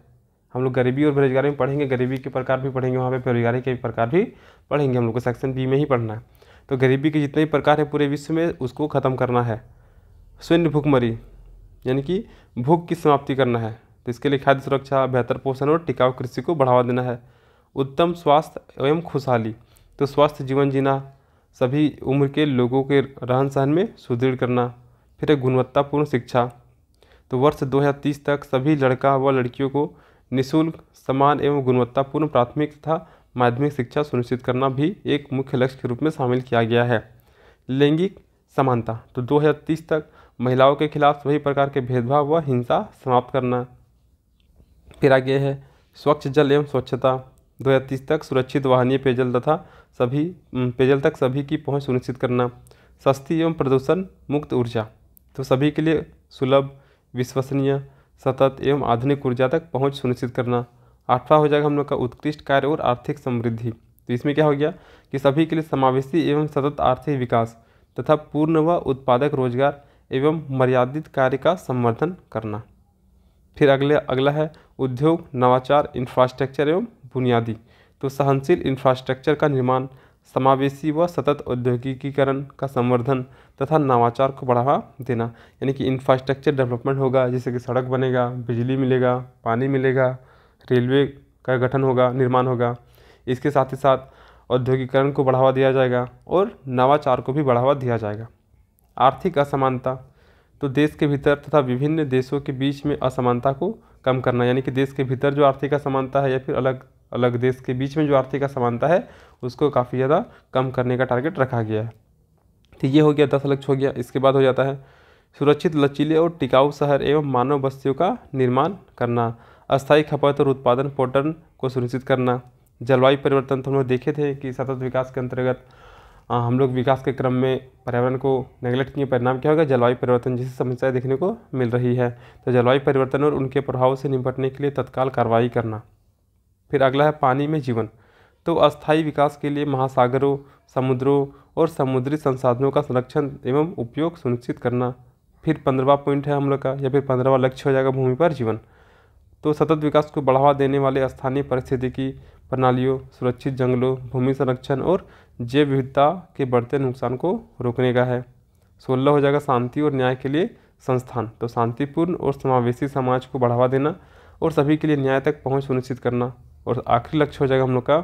S1: हम लोग गरीबी और बेरोजगारी में पढ़ेंगे, गरीबी के प्रकार भी पढ़ेंगे, वहाँ पे बेरोजगारी के प्रकार भी पढ़ेंगे, हम लोग को सेक्शन B में ही पढ़ना है। तो गरीबी के जितने भी प्रकार हैं पूरे विश्व में उसको ख़त्म करना है। शून्य भूखमरी यानी कि भूख की समाप्ति करना है। तो इसके लिए खाद्य सुरक्षा, बेहतर पोषण और टिकाऊ कृषि को बढ़ावा देना है। उत्तम स्वास्थ्य एवं खुशहाली, तो स्वस्थ जीवन जीना, सभी उम्र के लोगों के रहन सहन में सुदृढ़ करना। फिर एक गुणवत्तापूर्ण शिक्षा, तो वर्ष 2030 तक सभी लड़का व लड़कियों को निःशुल्क, समान एवं गुणवत्तापूर्ण प्राथमिक तथा माध्यमिक शिक्षा सुनिश्चित करना भी एक मुख्य लक्ष्य के रूप में शामिल किया गया है। लैंगिक समानता, तो 2030 तक महिलाओं के खिलाफ सभी प्रकार के भेदभाव व हिंसा समाप्त करना। फिर आगे है स्वच्छ जल एवं स्वच्छता, 2030 तक सुरक्षित वाहनीय पेयजल तक सभी की पहुंच सुनिश्चित करना। सस्ती एवं प्रदूषण मुक्त ऊर्जा, तो सभी के लिए सुलभ, विश्वसनीय, सतत एवं आधुनिक ऊर्जा तक पहुंच सुनिश्चित करना। 8वां हो जाएगा हम लोग का उत्कृष्ट कार्य और आर्थिक समृद्धि। तो इसमें क्या हो गया कि सभी के लिए समावेशी एवं सतत आर्थिक विकास तथा पूर्ण व उत्पादक रोजगार एवं मर्यादित कार्य का संवर्धन करना। फिर अगला है उद्योग, नवाचार, इंफ्रास्ट्रक्चर एवं बुनियादी, तो सहनशील इंफ्रास्ट्रक्चर का निर्माण, समावेशी व सतत औद्योगिकीकरण का संवर्धन तथा नवाचार को बढ़ावा देना। यानी कि इंफ्रास्ट्रक्चर डेवलपमेंट होगा, जैसे कि सड़क बनेगा, बिजली मिलेगा, पानी मिलेगा, रेलवे का गठन होगा, निर्माण होगा। इसके साथ ही साथ औद्योगिकीकरण को बढ़ावा दिया जाएगा और नवाचार को भी बढ़ावा दिया जाएगा। आर्थिक असमानता, तो देश के भीतर तथा विभिन्न देशों के बीच में असमानता को कम करना, यानी कि देश के भीतर जो आर्थिक असमानता है या फिर अलग अलग देश के बीच में जो आर्थिक असमानता है उसको काफ़ी ज़्यादा कम करने का टारगेट रखा गया है। तो ये हो गया 10 लक्ष्य हो गया। इसके बाद हो जाता है सुरक्षित, लचीले और टिकाऊ शहर एवं मानव बस्तियों का निर्माण करना। अस्थायी खपत और उत्पादन पैटर्न को सुनिश्चित करना। जलवायु परिवर्तन, तो हम लोग देखे थे कि सतत विकास के अंतर्गत हम लोग विकास के क्रम में पर्यावरण को नेगलेक्ट किए, परिणाम क्या होगा, जलवायु परिवर्तन जैसी समस्याएं देखने को मिल रही है। तो जलवायु परिवर्तन और उनके प्रभाव से निपटने के लिए तत्काल कार्रवाई करना। फिर अगला है पानी में जीवन, तो अस्थायी विकास के लिए महासागरों, समुद्रों और समुद्री संसाधनों का संरक्षण एवं उपयोग सुनिश्चित करना। फिर 15वां पॉइंट है हम लोग का या फिर 15वां लक्ष्य हो जाएगा भूमि पर जीवन, तो सतत विकास को बढ़ावा देने वाले स्थानीय पारिस्थितिकी प्रणालियों, सुरक्षित जंगलों, भूमि संरक्षण और जैव विविधता के बढ़ते नुकसान को रोकने का है। 16 हो जाएगा शांति और न्याय के लिए संस्थान, तो शांतिपूर्ण और समावेशी समाज को बढ़ावा देना, और सभी के लिए न्याय तक पहुँच सुनिश्चित करना। और आखिरी लक्ष्य हो जाएगा हम लोग का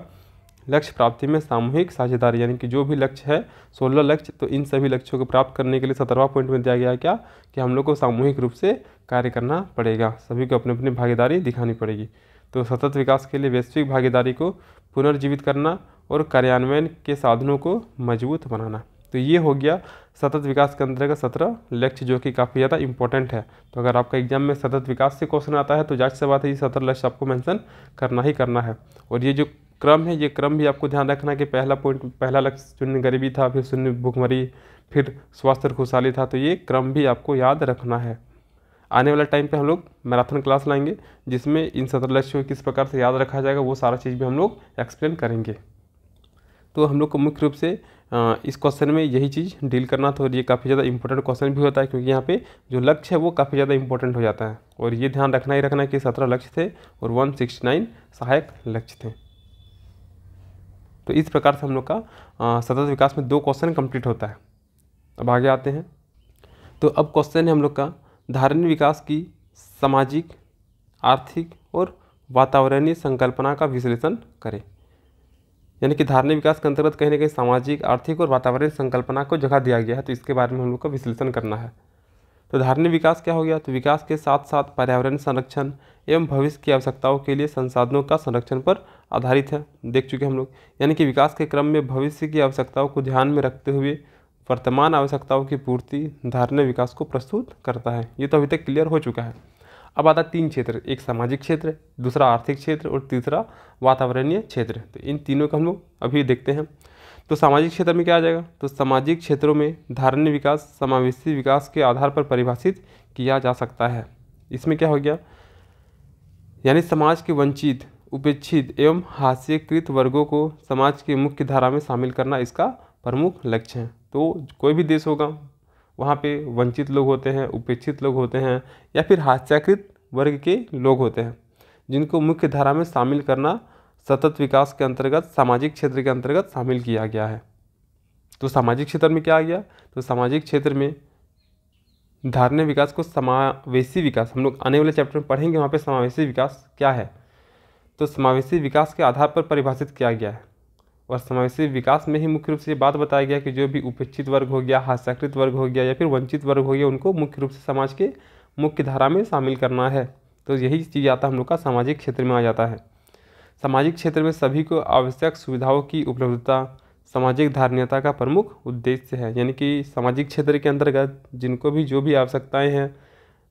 S1: लक्ष्य प्राप्ति में सामूहिक साझेदारी, यानी कि जो भी लक्ष्य है 16 लक्ष्य, तो इन सभी लक्ष्यों को प्राप्त करने के लिए 17वां पॉइंट में दिया गया क्या कि हम लोग को सामूहिक रूप से कार्य करना पड़ेगा, सभी को अपनी अपनी भागीदारी दिखानी पड़ेगी। तो सतत विकास के लिए वैश्विक भागीदारी को पुनर्जीवित करना और कार्यान्वयन के साधनों को मजबूत बनाना। तो ये हो गया सतत विकास के अंतर्गत 17 लक्ष्य, जो कि काफ़ी ज़्यादा इंपॉर्टेंट है। तो अगर आपका एग्जाम में सतत विकास से क्वेश्चन आता है तो जाहिर सी बात है ये 17 लक्ष्य आपको मेंशन करना ही करना है। और ये जो क्रम है, ये क्रम भी आपको ध्यान रखना कि पहला लक्ष्य शून्य गरीबी था, फिर शून्य भुखमरी, फिर स्वास्थ्य और खुशहाली था। तो ये क्रम भी आपको याद रखना है। आने वाला टाइम पे हम लोग मैराथन क्लास लाएंगे जिसमें इन 17 लक्ष्यों को किस प्रकार से याद रखा जाएगा वो सारा चीज़ भी हम लोग एक्सप्लेन करेंगे। तो हम लोग को मुख्य रूप से इस क्वेश्चन में यही चीज़ डील करना था। और ये काफ़ी ज़्यादा इंपॉर्टेंट क्वेश्चन भी होता है क्योंकि यहाँ पे जो लक्ष्य है वो काफ़ी ज़्यादा इंपॉर्टेंट हो जाता है। और ये ध्यान रखना ही रखना है कि 17 लक्ष्य थे और 169 सहायक लक्ष्य थे। तो इस प्रकार से हम लोग का सतत विकास में 2 क्वेश्चन कंप्लीट होता है। अब आगे आते हैं। तो अब क्वेश्चन है हम लोग का धारणीय विकास की सामाजिक, आर्थिक और वातावरणीय संकल्पना का विश्लेषण करें। यानी कि धारणीय विकास के अंतर्गत कहीं ना कहीं सामाजिक, आर्थिक और वातावरणीय संकल्पना को जगह दिया गया है, तो इसके बारे में हम लोग को विश्लेषण करना है। तो धारणीय विकास क्या हो गया, तो विकास के साथ साथ पर्यावरण संरक्षण एवं भविष्य की आवश्यकताओं के लिए संसाधनों का संरक्षण पर आधारित है, देख चुके हम लोग। यानी कि विकास के क्रम में भविष्य की आवश्यकताओं को ध्यान में रखते हुए वर्तमान आवश्यकताओं की पूर्ति धारणीय विकास को प्रस्तुत करता है। ये तो अभी तक क्लियर हो चुका है। अब आता 3 क्षेत्र, एक सामाजिक क्षेत्र, दूसरा आर्थिक क्षेत्र और तीसरा वातावरणीय क्षेत्र। तो इन तीनों को हम लोग अभी देखते हैं। तो सामाजिक क्षेत्र में क्या आ जाएगा, तो सामाजिक क्षेत्रों में धारणीय विकास समावेशी विकास के आधार पर परिभाषित किया जा सकता है। इसमें क्या हो गया, यानी समाज के वंचित, उपेक्षित एवं हास्यकृत वर्गों को समाज की मुख्य धारा में शामिल करना इसका प्रमुख लक्ष्य है। तो कोई भी देश होगा वहाँ पे वंचित लोग होते हैं, उपेक्षित लोग होते हैं या फिर हास्यकृत वर्ग के लोग होते हैं, जिनको मुख्य धारा में शामिल करना सतत विकास के अंतर्गत सामाजिक क्षेत्र के अंतर्गत शामिल किया गया है। तो सामाजिक क्षेत्र में क्या आ गया, तो सामाजिक क्षेत्र में धारणीय विकास को समावेशी विकास, हम लोग आने वाले चैप्टर में पढ़ेंगे, वहाँ पे समावेशी विकास क्या है। तो समावेशी विकास के आधार पर परिभाषित किया गया है। और समावेशी विकास में ही मुख्य रूप से ये बात बताया गया कि जो भी उपेक्षित वर्ग हो गया, हास्यकृत वर्ग हो गया या फिर वंचित वर्ग हो गया, उनको मुख्य रूप से समाज के मुख्य धारा में शामिल करना है। तो यही चीज़ आता हम लोग का सामाजिक क्षेत्र में आ जाता है। सामाजिक क्षेत्र में सभी को आवश्यक सुविधाओं की उपलब्धता सामाजिक धारणीयता का प्रमुख उद्देश्य है। यानी कि सामाजिक क्षेत्र के अंतर्गत जिनको भी जो भी आवश्यकताएं हैं,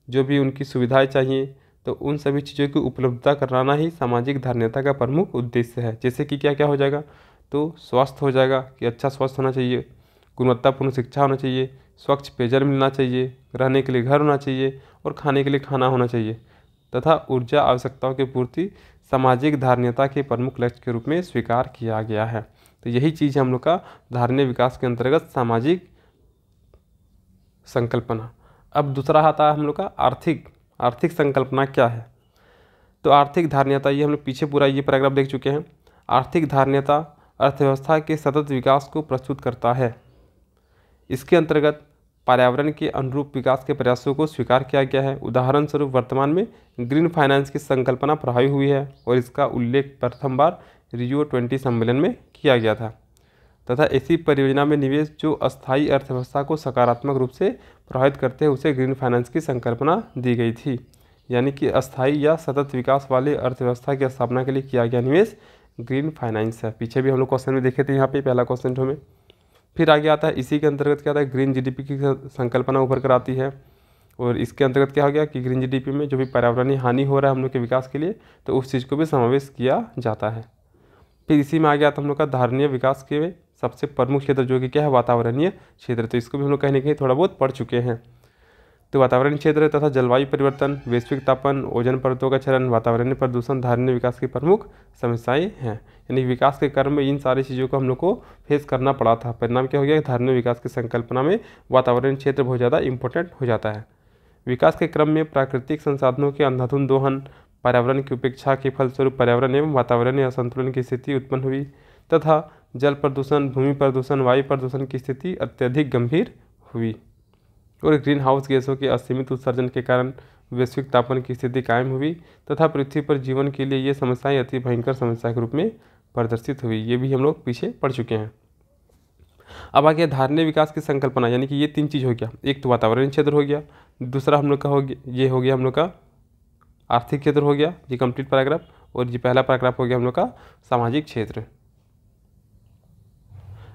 S1: जो भी उनकी सुविधाएं चाहिए, तो उन सभी चीज़ों की उपलब्धता कराना ही सामाजिक धारणीयता का प्रमुख उद्देश्य है। जैसे कि क्या क्या हो जाएगा, तो स्वास्थ्य हो जाएगा कि अच्छा स्वास्थ्य होना चाहिए, गुणवत्तापूर्ण शिक्षा होना चाहिए, स्वच्छ पेयजल मिलना चाहिए, रहने के लिए घर होना चाहिए और खाने के लिए खाना होना चाहिए, तथा ऊर्जा आवश्यकताओं की पूर्ति सामाजिक धारणीयता के प्रमुख लक्ष्य के रूप में स्वीकार किया गया है। तो यही चीज़ हम लोग का धारणीय विकास के अंतर्गत सामाजिक संकल्पना। अब दूसरा आता है हम लोग का आर्थिक संकल्पना क्या है। तो आर्थिक धारणीयता, ये हम लोग पीछे पूरा ये पैराग्राफ देख चुके हैं। आर्थिक धारणीयता अर्थव्यवस्था के सतत विकास को प्रस्तुत करता है। इसके अंतर्गत पर्यावरण के अनुरूप विकास के प्रयासों को स्वीकार किया गया है। उदाहरण स्वरूप वर्तमान में ग्रीन फाइनेंस की संकल्पना प्रभावी हुई है और इसका उल्लेख प्रथम बार रियो 20 सम्मेलन में किया गया था, तथा ऐसी परियोजना में निवेश जो अस्थायी अर्थव्यवस्था को सकारात्मक रूप से प्रभावित करते हैं उसे ग्रीन फाइनेंस की संकल्पना दी गई थी। यानी कि अस्थायी या सतत विकास वाले अर्थव्यवस्था की स्थापना के लिए किया गया निवेश ग्रीन फाइनेंस है। पीछे भी हम लोग क्वेश्चन में देखे थे, यहाँ पे पहला क्वेश्चन में। फिर आगे आता है इसी के अंतर्गत क्या आता है, ग्रीन जीडीपी की संकल्पना उभर कर आती है। और इसके अंतर्गत क्या हो गया कि ग्रीन जीडीपी में जो भी पर्यावरणीय हानि हो रहा है हम लोग के विकास के लिए, तो उस चीज़ को भी समावेश किया जाता है। फिर इसी में आ गया था हम लोग का धारणीय विकास के सबसे प्रमुख क्षेत्र जो कि क्या है, वातावरणीय क्षेत्र। तो इसको भी हम लोग कहीं ना कहीं थोड़ा बहुत पढ़ चुके हैं। तो वातावरणीय क्षेत्र तथा जलवायु परिवर्तन, वैश्विक तापन, ओजोन परतों का क्षरण, वातावरणीय प्रदूषण धारणीय विकास की प्रमुख समस्याएं हैं। यानी विकास के क्रम में इन सारी चीज़ों को हम लोग को फेस करना पड़ा था। परिणाम क्या हो गया, धारणीय विकास की संकल्पना में वातावरणीय क्षेत्र बहुत ज़्यादा इंपॉर्टेंट हो जाता है। विकास के क्रम में प्राकृतिक संसाधनों के अंधाधुंध दोहन, पर्यावरण की उपेक्षा के फलस्वरूप पर्यावरण एवं वातावरणीय असंतुलन की स्थिति उत्पन्न हुई तथा जल प्रदूषण, भूमि प्रदूषण, वायु प्रदूषण की स्थिति अत्यधिक गंभीर हुई और ग्रीन हाउस गैसों के असीमित उत्सर्जन के कारण वैश्विक तापमान की स्थिति कायम हुई तथा पृथ्वी पर जीवन के लिए ये समस्याएं अति भयंकर समस्या के रूप में प्रदर्शित हुई। ये भी हम लोग पीछे पढ़ चुके हैं। अब आ गया धारणीय विकास की संकल्पना, यानी कि ये तीन चीज़ हो गया। एक तो वातावरणीय क्षेत्र हो गया, दूसरा हम लोग का हो गया, ये हो गया हम लोग का आर्थिक क्षेत्र हो गया, ये कंप्लीट पैराग्राफ, और ये पहला पैराग्राफ हो गया हम लोग का सामाजिक क्षेत्र।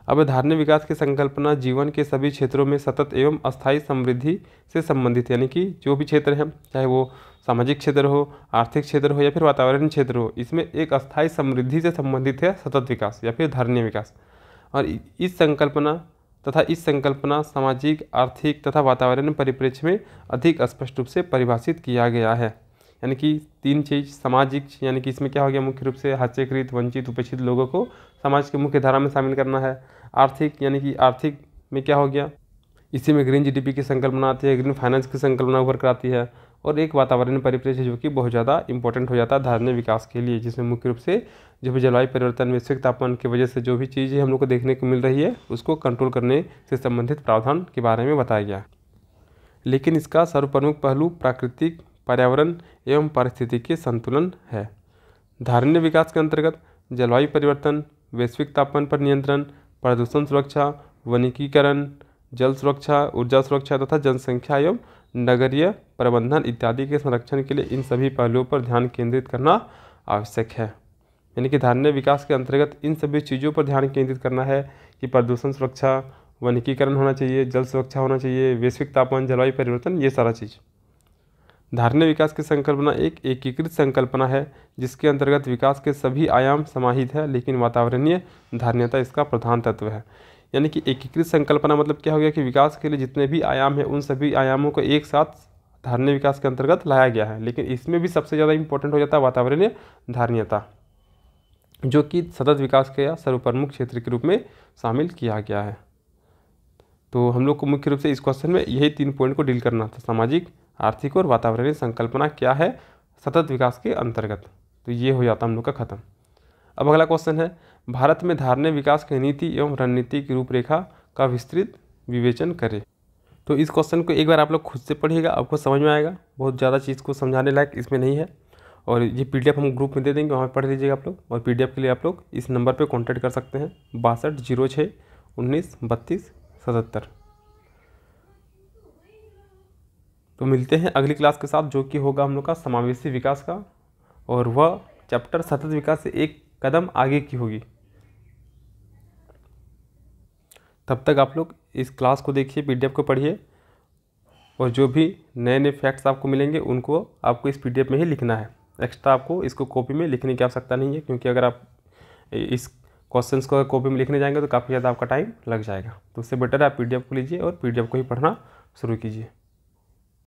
S1: अब धारणीय विकास की संकल्पना जीवन के सभी क्षेत्रों में सतत एवं अस्थायी समृद्धि से संबंधित, यानी कि जो भी क्षेत्र है, चाहे वो सामाजिक क्षेत्र हो, आर्थिक क्षेत्र हो या फिर वातावरणीय क्षेत्र हो, इसमें एक अस्थायी समृद्धि से संबंधित है सतत विकास या फिर धारणीय विकास। और इस संकल्पना सामाजिक, आर्थिक तथा वातावरणीय परिप्रेक्ष्य में अधिक स्पष्ट रूप से परिभाषित किया गया है। यानी कि तीन चीज़, सामाजिक, यानी कि इसमें क्या हो गया, मुख्य रूप से हस्तकृत, वंचित, उपेक्षित लोगों को समाज की मुख्य धारा में शामिल करना है। आर्थिक, यानी कि आर्थिक में क्या हो गया, इसी में ग्रीन जीडीपी की संकल्पना आती है, ग्रीन फाइनेंस की संकल्पना उभर कर आती है। और एक वातावरण परिप्रेक्ष्य जो कि बहुत ज़्यादा इंपॉर्टेंट हो जाता है धारणीय विकास के लिए, जिसमें मुख्य रूप से जो भी जलवायु परिवर्तन, वैश्विक तापमान की वजह से जो भी चीज़ें हम लोग को देखने को मिल रही है, उसको कंट्रोल करने से संबंधित प्रावधान के बारे में बताया गया। लेकिन इसका सर्वप्रमुख पहलू प्राकृतिक, पर्यावरण एवं पारिस्थितिकीय संतुलन है। धारणीय विकास के अंतर्गत जलवायु परिवर्तन, वैश्विक तापमान पर नियंत्रण, प्रदूषण सुरक्षा, वनिकीकरण, जल सुरक्षा, ऊर्जा सुरक्षा तथा जनसंख्या एवं नगरीय प्रबंधन इत्यादि के संरक्षण के लिए इन सभी पहलुओं पर ध्यान केंद्रित करना आवश्यक है। यानी कि धारणीय विकास के अंतर्गत इन सभी चीज़ों पर ध्यान केंद्रित करना है कि प्रदूषण सुरक्षा, वनिकीकरण होना चाहिए, जल सुरक्षा होना चाहिए, वैश्विक तापमान, जलवायु परिवर्तन, ये सारा चीज़। धारणीय विकास की संकल्पना एक एकीकृत संकल्पना है जिसके अंतर्गत विकास के सभी आयाम समाहित है, लेकिन वातावरणीय धारणीयता इसका प्रधान तत्व है। यानी कि एकीकृत संकल्पना मतलब क्या हो गया कि विकास के लिए जितने भी आयाम हैं उन सभी आयामों को एक साथ धारणीय विकास के अंतर्गत लाया गया है। लेकिन इसमें भी सबसे ज़्यादा इंपॉर्टेंट हो जाता है वातावरणीय धारणीयता, जो कि सतत विकास के या सर्वप्रमुख क्षेत्र के रूप में शामिल किया गया है। तो हम लोग को मुख्य रूप से इस क्वेश्चन में यही 3 पॉइंट को डील करना था, सामाजिक, आर्थिक और वातावरणीय संकल्पना क्या है सतत विकास के अंतर्गत। तो ये हो जाता हम लोग का खत्म। अब अगला क्वेश्चन है, भारत में धारणीय विकास की नीति एवं रणनीति की रूपरेखा का विस्तृत विवेचन करें। तो इस क्वेश्चन को एक बार आप लोग खुद से पढ़िएगा, आपको समझ में आएगा। बहुत ज़्यादा चीज़ को समझाने लायक इसमें नहीं है। और ये पीडीएफ हम ग्रुप में दे देंगे, वहाँ पढ़ लीजिएगा आप लोग। और पीडीएफ के लिए आप लोग इस नंबर पर कॉन्टैक्ट कर सकते हैं 6206 19 32 77। तो मिलते हैं अगली क्लास के साथ, जो कि होगा हम लोग का समावेशी विकास का, और वह चैप्टर सतत विकास से एक कदम आगे की होगी। तब तक आप लोग इस क्लास को देखिए, पीडीएफ को पढ़िए, और जो भी नए नए फैक्ट्स आपको मिलेंगे उनको आपको इस पीडीएफ में ही लिखना है। एक्स्ट्रा आपको इसको कॉपी में लिखने की आवश्यकता नहीं है, क्योंकि अगर आप इस क्वेश्चंस को कॉपी में लिखने जाएंगे तो काफ़ी ज़्यादा आपका टाइम लग जाएगा। तो उससे बेटर है आप पीडीएफ को लीजिए और पीडीएफ को ही पढ़ना शुरू कीजिए।